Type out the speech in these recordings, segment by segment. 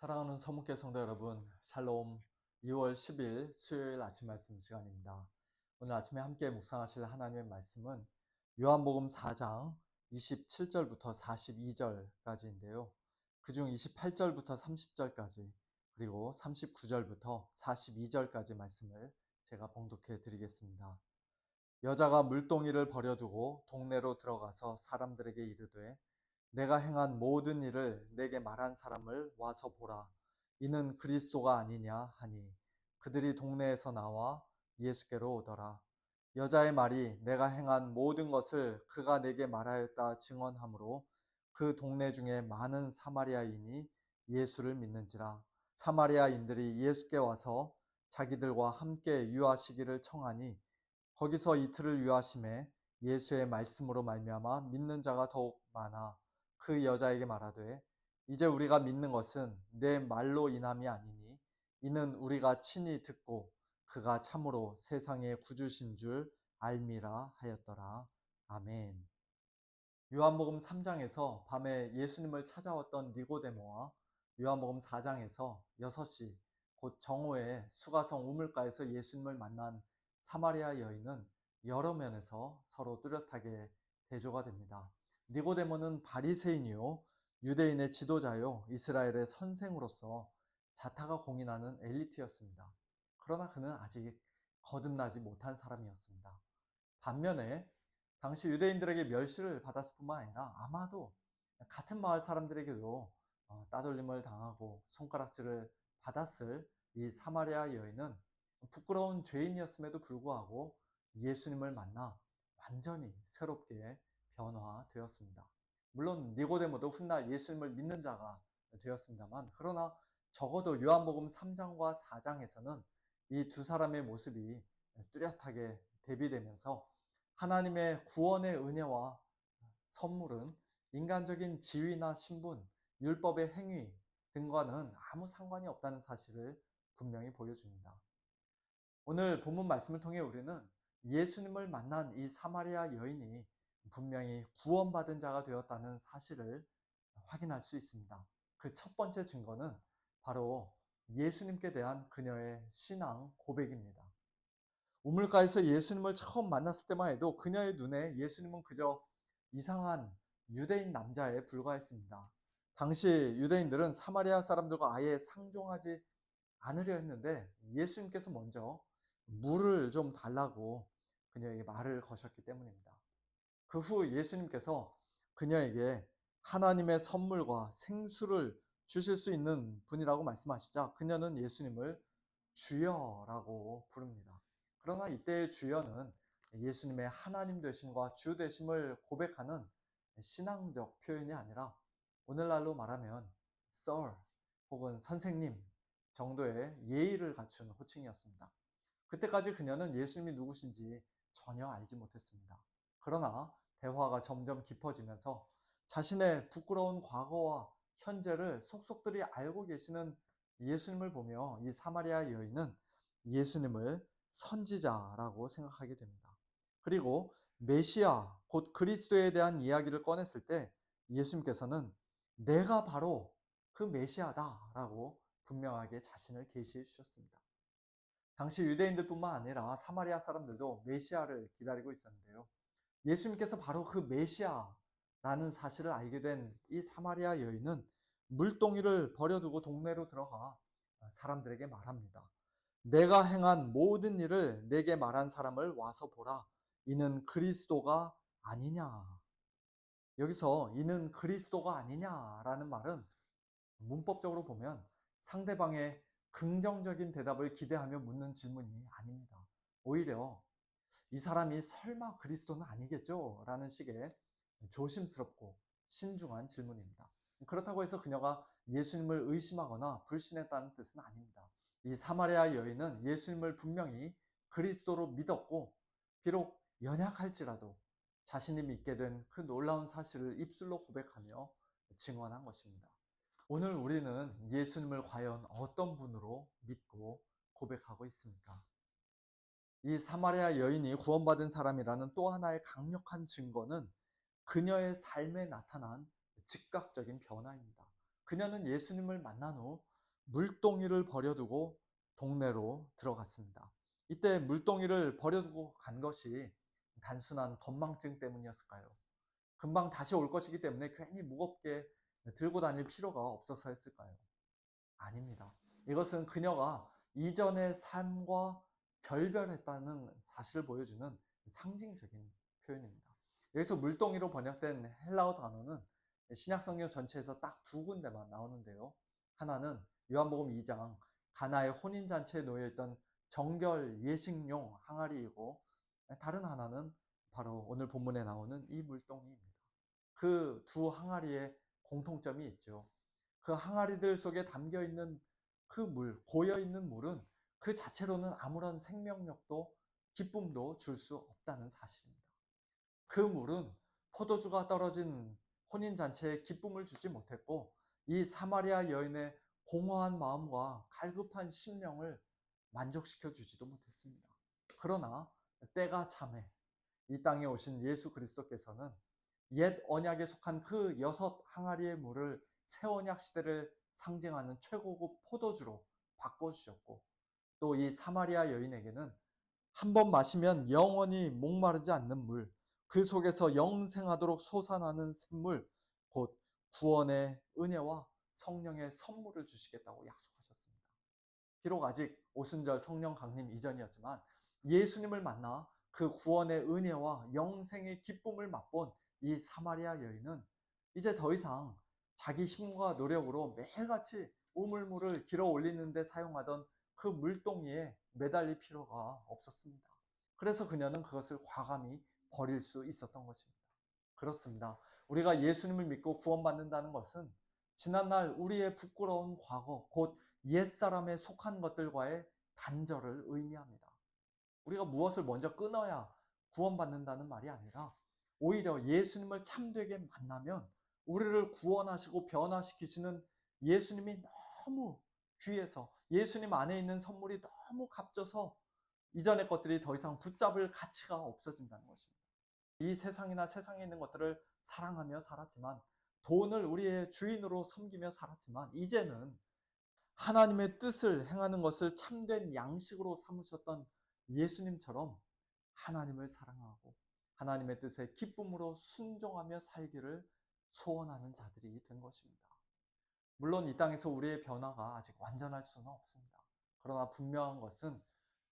사랑하는 서문교 성도 여러분, 샬롬. 2월 10일 수요일 아침 말씀 시간입니다. 오늘 아침에 함께 묵상하실 하나님의 말씀은 요한복음 4장 27절부터 42절까지인데요. 그중 28절부터 30절까지 그리고 39절부터 42절까지 말씀을 제가 봉독해 드리겠습니다. 여자가 물동이를 버려두고 동네로 들어가서 사람들에게 이르되 내가 행한 모든 일을 내게 말한 사람을 와서 보라. 이는 그리스도가 아니냐 하니 그들이 동네에서 나와 예수께로 오더라. 여자의 말이 내가 행한 모든 것을 그가 내게 말하였다 증언하므로 그 동네 중에 많은 사마리아인이 예수를 믿는지라. 사마리아인들이 예수께 와서 자기들과 함께 유하시기를 청하니 거기서 이틀을 유하심에 예수의 말씀으로 말미암아 믿는 자가 더욱 많아 그 여자에게 말하되 이제 우리가 믿는 것은 내 말로 인함이 아니니 이는 우리가 친히 듣고 그가 참으로 세상의 구주신 줄 알미라 하였더라. 아멘. 요한복음 3장에서 밤에 예수님을 찾아왔던 니고데모와 요한복음 4장에서 6시 곧 정오에 수가성 우물가에서 예수님을 만난 사마리아 여인은 여러 면에서 서로 뚜렷하게 대조가 됩니다. 니고데모는 바리새인이요 유대인의 지도자요 이스라엘의 선생으로서 자타가 공인하는 엘리트였습니다. 그러나 그는 아직 거듭나지 못한 사람이었습니다. 반면에 당시 유대인들에게 멸시를 받았을 뿐만 아니라 아마도 같은 마을 사람들에게도 따돌림을 당하고 손가락질을 받았을 이 사마리아 여인은 부끄러운 죄인이었음에도 불구하고 예수님을 만나 완전히 새롭게 변화되었습니다. 물론 니고데모도 훗날 예수님을 믿는 자가 되었습니다만, 그러나 적어도 요한복음 3장과 4장에서는 이 두 사람의 모습이 뚜렷하게 대비되면서 하나님의 구원의 은혜와 선물은 인간적인 지위나 신분, 율법의 행위 등과는 아무 상관이 없다는 사실을 분명히 보여줍니다. 오늘 본문 말씀을 통해 우리는 예수님을 만난 이 사마리아 여인이 분명히 구원받은 자가 되었다는 사실을 확인할 수 있습니다. 그 첫 번째 증거는 바로 예수님께 대한 그녀의 신앙 고백입니다. 우물가에서 예수님을 처음 만났을 때만 해도 그녀의 눈에 예수님은 그저 이상한 유대인 남자에 불과했습니다. 당시 유대인들은 사마리아 사람들과 아예 상종하지 않으려 했는데 예수님께서 먼저 물을 좀 달라고 그녀에게 말을 거셨기 때문입니다. 그 후 예수님께서 그녀에게 하나님의 선물과 생수를 주실 수 있는 분이라고 말씀하시자 그녀는 예수님을 주여라고 부릅니다. 그러나 이때의 주여는 예수님의 하나님 되심과 주 되심을 고백하는 신앙적 표현이 아니라 오늘날로 말하면 Sir 혹은 선생님 정도의 예의를 갖춘 호칭이었습니다. 그때까지 그녀는 예수님이 누구신지 전혀 알지 못했습니다. 그러나 대화가 점점 깊어지면서 자신의 부끄러운 과거와 현재를 속속들이 알고 계시는 예수님을 보며 이 사마리아 여인은 예수님을 선지자라고 생각하게 됩니다. 그리고 메시아, 곧 그리스도에 대한 이야기를 꺼냈을 때 예수님께서는 내가 바로 그 메시아다라고 분명하게 자신을 계시해 주셨습니다. 당시 유대인들뿐만 아니라 사마리아 사람들도 메시아를 기다리고 있었는데요. 예수님께서 바로 그 메시아라는 사실을 알게 된 이 사마리아 여인은 물동이를 버려두고 동네로 들어가 사람들에게 말합니다. 내가 행한 모든 일을 내게 말한 사람을 와서 보라. 이는 그리스도가 아니냐. 여기서 이는 그리스도가 아니냐라는 말은 문법적으로 보면 상대방의 긍정적인 대답을 기대하며 묻는 질문이 아닙니다. 오히려 이 사람이 설마 그리스도는 아니겠죠? 라는 식의 조심스럽고 신중한 질문입니다. 그렇다고 해서 그녀가 예수님을 의심하거나 불신했다는 뜻은 아닙니다. 이 사마리아 여인은 예수님을 분명히 그리스도로 믿었고 비록 연약할지라도 자신이 믿게 된 그 놀라운 사실을 입술로 고백하며 증언한 것입니다. 오늘 우리는 예수님을 과연 어떤 분으로 믿고 고백하고 있습니까? 이 사마리아 여인이 구원받은 사람이라는 또 하나의 강력한 증거는 그녀의 삶에 나타난 즉각적인 변화입니다. 그녀는 예수님을 만난 후 물동이를 버려두고 동네로 들어갔습니다. 이때 물동이를 버려두고 간 것이 단순한 건망증 때문이었을까요? 금방 다시 올 것이기 때문에 괜히 무겁게 들고 다닐 필요가 없어서 했을까요? 아닙니다. 이것은 그녀가 이전의 삶과 결별했다는 사실을 보여주는 상징적인 표현입니다. 여기서 물동이로 번역된 헬라어 단어는 신약 성경 전체에서 딱 두 군데만 나오는데요. 하나는 요한복음 2장 가나의 혼인잔치에 놓여있던 정결 예식용 항아리이고, 다른 하나는 바로 오늘 본문에 나오는 이 물동이입니다. 그 두 항아리에 공통점이 있죠. 그 항아리들 속에 담겨 있는 그 물, 고여 있는 물은 그 자체로는 아무런 생명력도 기쁨도 줄 수 없다는 사실입니다. 그 물은 포도주가 떨어진 혼인잔치에 기쁨을 주지 못했고, 이 사마리아 여인의 공허한 마음과 갈급한 심령을 만족시켜 주지도 못했습니다. 그러나 때가 참해 이 땅에 오신 예수 그리스도께서는 옛 언약에 속한 그 6항아리의 물을 새 언약 시대를 상징하는 최고급 포도주로 바꿔주셨고, 또 이 사마리아 여인에게는 한 번 마시면 영원히 목마르지 않는 물, 그 속에서 영생하도록 솟아나는 샘물, 곧 구원의 은혜와 성령의 선물을 주시겠다고 약속하셨습니다. 비록 아직 오순절 성령 강림 이전이었지만 예수님을 만나 그 구원의 은혜와 영생의 기쁨을 맛본 이 사마리아 여인은 이제 더 이상 자기 힘과 노력으로 매일같이 우물물을 길어 올리는 데 사용하던 그 물동이에 매달릴 필요가 없었습니다. 그래서 그녀는 그것을 과감히 버릴 수 있었던 것입니다. 그렇습니다. 우리가 예수님을 믿고 구원받는다는 것은 지난날 우리의 부끄러운 과거, 곧 옛사람에 속한 것들과의 단절을 의미합니다. 우리가 무엇을 먼저 끊어야 구원받는다는 말이 아니라, 오히려 예수님을 참되게 만나면 우리를 구원하시고 변화시키시는 예수님이 너무 귀해서, 예수님 안에 있는 선물이 너무 값져서 이전의 것들이 더 이상 붙잡을 가치가 없어진다는 것입니다. 이 세상이나 세상에 있는 것들을 사랑하며 살았지만, 돈을 우리의 주인으로 섬기며 살았지만, 이제는 하나님의 뜻을 행하는 것을 참된 양식으로 삼으셨던 예수님처럼 하나님을 사랑하고 하나님의 뜻에 기쁨으로 순종하며 살기를 소원하는 자들이 된 것입니다. 물론 이 땅에서 우리의 변화가 아직 완전할 수는 없습니다. 그러나 분명한 것은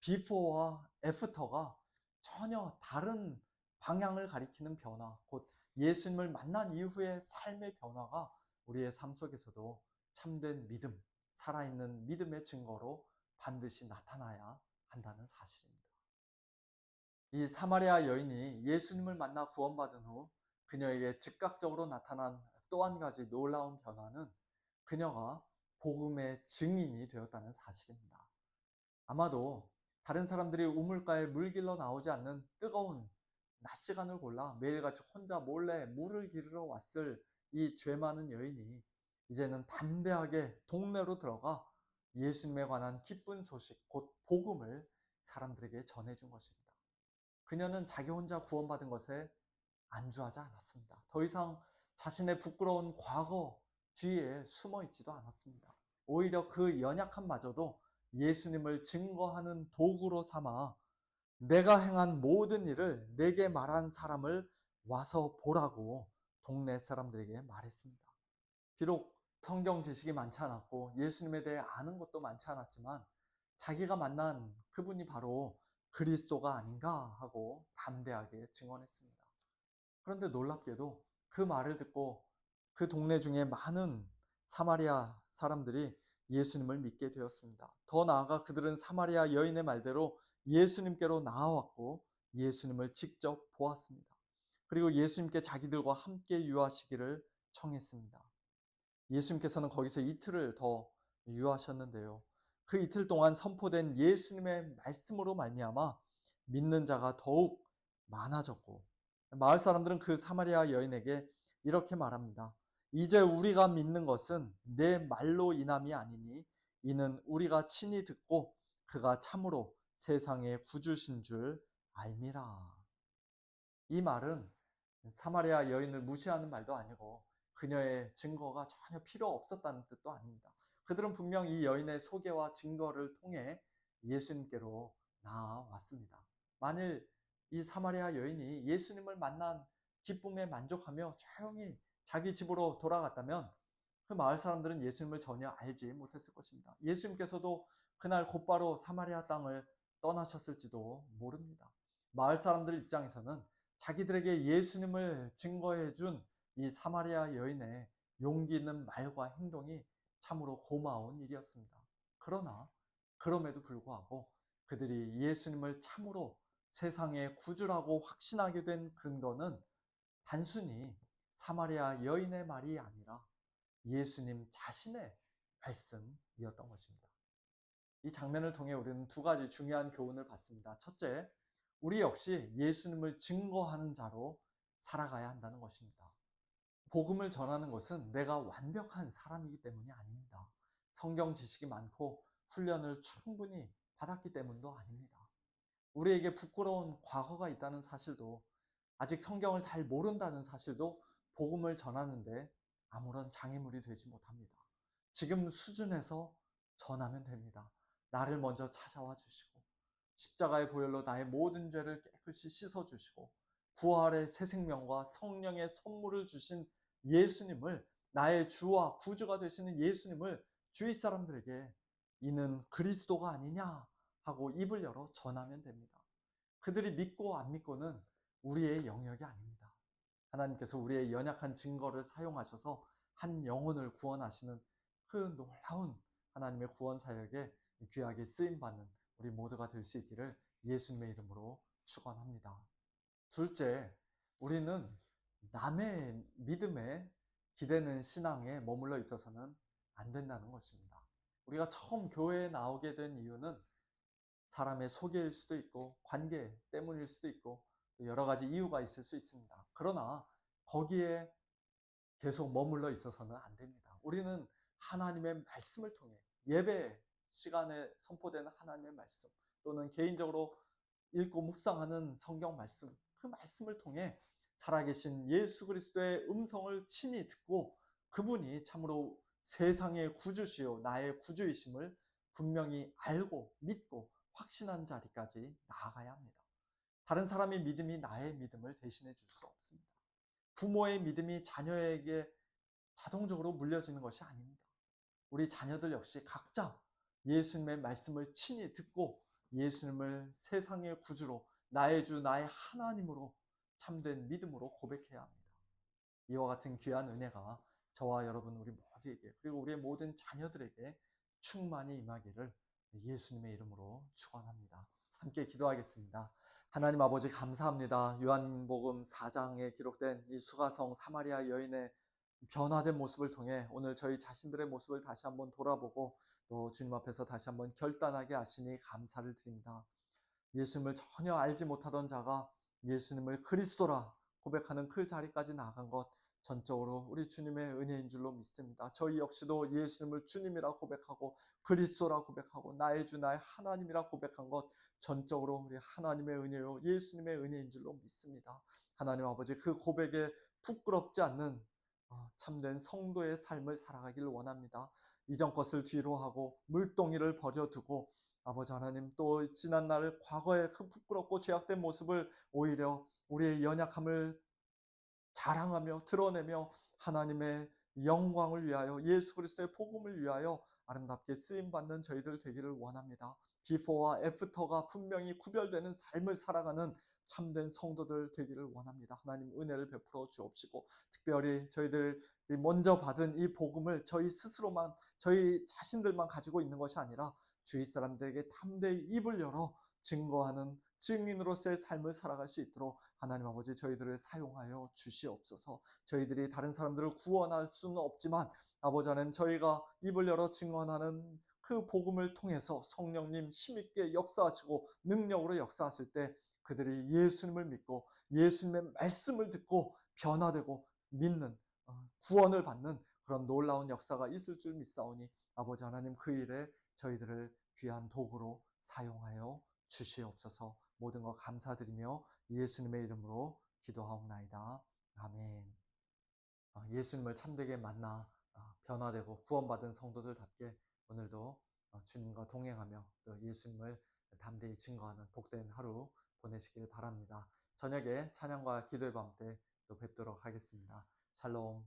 비포와 애프터가 전혀 다른 방향을 가리키는 변화, 곧 예수님을 만난 이후의 삶의 변화가 우리의 삶 속에서도 참된 믿음, 살아있는 믿음의 증거로 반드시 나타나야 한다는 사실입니다. 이 사마리아 여인이 예수님을 만나 구원받은 후 그녀에게 즉각적으로 나타난 또 한 가지 놀라운 변화는 그녀가 복음의 증인이 되었다는 사실입니다. 아마도 다른 사람들이 우물가에 물 길러 나오지 않는 뜨거운 낮 시간을 골라 매일같이 혼자 몰래 물을 기르러 왔을 이 죄 많은 여인이 이제는 담대하게 동네로 들어가 예수님에 관한 기쁜 소식, 곧 복음을 사람들에게 전해준 것입니다. 그녀는 자기 혼자 구원받은 것에 안주하지 않았습니다. 더 이상 자신의 부끄러운 과거 뒤에 숨어 있지도 않았습니다. 오히려 그 연약함마저도 예수님을 증거하는 도구로 삼아 내가 행한 모든 일을 내게 말한 사람을 와서 보라고 동네 사람들에게 말했습니다. 비록 성경 지식이 많지 않았고 예수님에 대해 아는 것도 많지 않았지만 자기가 만난 그분이 바로 그리스도가 아닌가 하고 담대하게 증언했습니다. 그런데 놀랍게도 그 말을 듣고 그 동네 중에 많은 사마리아 사람들이 예수님을 믿게 되었습니다. 더 나아가 그들은 사마리아 여인의 말대로 예수님께로 나아왔고 예수님을 직접 보았습니다. 그리고 예수님께 자기들과 함께 유하시기를 청했습니다. 예수님께서는 거기서 이틀을 더 유하셨는데요. 그 이틀 동안 선포된 예수님의 말씀으로 말미암아 믿는 자가 더욱 많아졌고, 마을 사람들은 그 사마리아 여인에게 이렇게 말합니다. 이제 우리가 믿는 것은 내 말로 인함이 아니니 이는 우리가 친히 듣고 그가 참으로 세상의 구주신 줄 알미라. 이 말은 사마리아 여인을 무시하는 말도 아니고 그녀의 증거가 전혀 필요 없었다는 뜻도 아닙니다. 그들은 분명 이 여인의 소개와 증거를 통해 예수님께로 나아왔습니다. 만일 이 사마리아 여인이 예수님을 만난 기쁨에 만족하며 조용히 자기 집으로 돌아갔다면 그 마을 사람들은 예수님을 전혀 알지 못했을 것입니다. 예수님께서도 그날 곧바로 사마리아 땅을 떠나셨을지도 모릅니다. 마을 사람들 입장에서는 자기들에게 예수님을 증거해 준 이 사마리아 여인의 용기 있는 말과 행동이 참으로 고마운 일이었습니다. 그러나 그럼에도 불구하고 그들이 예수님을 참으로 세상의 구주라고 확신하게 된 근거는 단순히 사마리아 여인의 말이 아니라 예수님 자신의 말씀이었던 것입니다. 이 장면을 통해 우리는 두 가지 중요한 교훈을 받습니다. 첫째, 우리 역시 예수님을 증거하는 자로 살아가야 한다는 것입니다. 복음을 전하는 것은 내가 완벽한 사람이기 때문이 아닙니다. 성경 지식이 많고 훈련을 충분히 받았기 때문도 아닙니다. 우리에게 부끄러운 과거가 있다는 사실도, 아직 성경을 잘 모른다는 사실도 복음을 전하는데 아무런 장애물이 되지 못합니다. 지금 수준에서 전하면 됩니다. 나를 먼저 찾아와 주시고 십자가의 보혈로 나의 모든 죄를 깨끗이 씻어 주시고 부활의 새 생명과 성령의 선물을 주신 예수님을, 나의 주와 구주가 되시는 예수님을 주위 사람들에게 이는 그리스도가 아니냐 하고 입을 열어 전하면 됩니다. 그들이 믿고 안 믿고는 우리의 영역이 아닙니다. 하나님께서 우리의 연약한 증거를 사용하셔서 한 영혼을 구원하시는 그 놀라운 하나님의 구원 사역에 귀하게 쓰임받는 우리 모두가 될 수 있기를 예수님의 이름으로 축원합니다. 둘째, 우리는 남의 믿음에 기대는 신앙에 머물러 있어서는 안 된다는 것입니다. 우리가 처음 교회에 나오게 된 이유는 사람의 소개일 수도 있고 관계 때문일 수도 있고 여러 가지 이유가 있을 수 있습니다. 그러나 거기에 계속 머물러 있어서는 안 됩니다. 우리는 하나님의 말씀을 통해, 예배 시간에 선포되는 하나님의 말씀, 또는 개인적으로 읽고 묵상하는 성경 말씀, 그 말씀을 통해 살아계신 예수 그리스도의 음성을 친히 듣고 그분이 참으로 세상의 구주시요 나의 구주이심을 분명히 알고 믿고 확신한 자리까지 나아가야 합니다. 다른 사람의 믿음이 나의 믿음을 대신해 줄 수 없습니다. 부모의 믿음이 자녀에게 자동적으로 물려지는 것이 아닙니다. 우리 자녀들 역시 각자 예수님의 말씀을 친히 듣고 예수님을 세상의 구주로, 나의 주 나의 하나님으로 참된 믿음으로 고백해야 합니다. 이와 같은 귀한 은혜가 저와 여러분 우리 모두에게, 그리고 우리의 모든 자녀들에게 충만히 임하기를 예수님의 이름으로 축원합니다. 함께 기도하겠습니다. 하나님 아버지 감사합니다. 요한복음 4장에 기록된 이 수가성 사마리아 여인의 변화된 모습을 통해 오늘 저희 자신들의 모습을 다시 한번 돌아보고 또 주님 앞에서 다시 한번 결단하게 하시니 감사를 드립니다. 예수님을 전혀 알지 못하던 자가 예수님을 그리스도라 고백하는 그 자리까지 나아간 것, 전적으로 우리 주님의 은혜인 줄로 믿습니다. 저희 역시도 예수님을 주님이라 고백하고 그리스도라 고백하고 나의 주 나의 하나님이라 고백한 것, 전적으로 우리 하나님의 은혜요 예수님의 은혜인 줄로 믿습니다. 하나님 아버지, 그 고백에 부끄럽지 않는 참된 성도의 삶을 살아가기를 원합니다. 이전 것을 뒤로 하고 물동이를 버려두고 아버지 하나님, 또 지난날 과거의 그 부끄럽고 죄악된 모습을 오히려 우리의 연약함을 자랑하며 드러내며 하나님의 영광을 위하여, 예수 그리스도의 복음을 위하여 아름답게 쓰임받는 저희들 되기를 원합니다. 비포와 애프터가 분명히 구별되는 삶을 살아가는 참된 성도들 되기를 원합니다. 하나님 은혜를 베풀어 주옵시고, 특별히 저희들이 먼저 받은 이 복음을 저희 스스로만, 저희 자신들만 가지고 있는 것이 아니라 주위 사람들에게 담대히 입을 열어 증거하는 증인으로서의 삶을 살아갈 수 있도록 하나님 아버지 저희들을 사용하여 주시옵소서. 저희들이 다른 사람들을 구원할 수는 없지만 아버지 하나님, 저희가 입을 열어 증언하는 그 복음을 통해서 성령님 힘있게 역사하시고 능력으로 역사하실 때 그들이 예수님을 믿고 예수님의 말씀을 듣고 변화되고 믿는, 구원을 받는 그런 놀라운 역사가 있을 줄 믿사오니 아버지 하나님, 그 일에 저희들을 귀한 도구로 사용하여 주시옵소서. 모든 것 감사드리며 예수님의 이름으로 기도하옵나이다. 아멘. 예수님을 참되게 만나 변화되고 구원받은 성도들답게 오늘도 주님과 동행하며 또 예수님을 담대히 증거하는 복된 하루 보내시길 바랍니다. 저녁에 찬양과 기도의 밤 때 또 뵙도록 하겠습니다. 샬롬.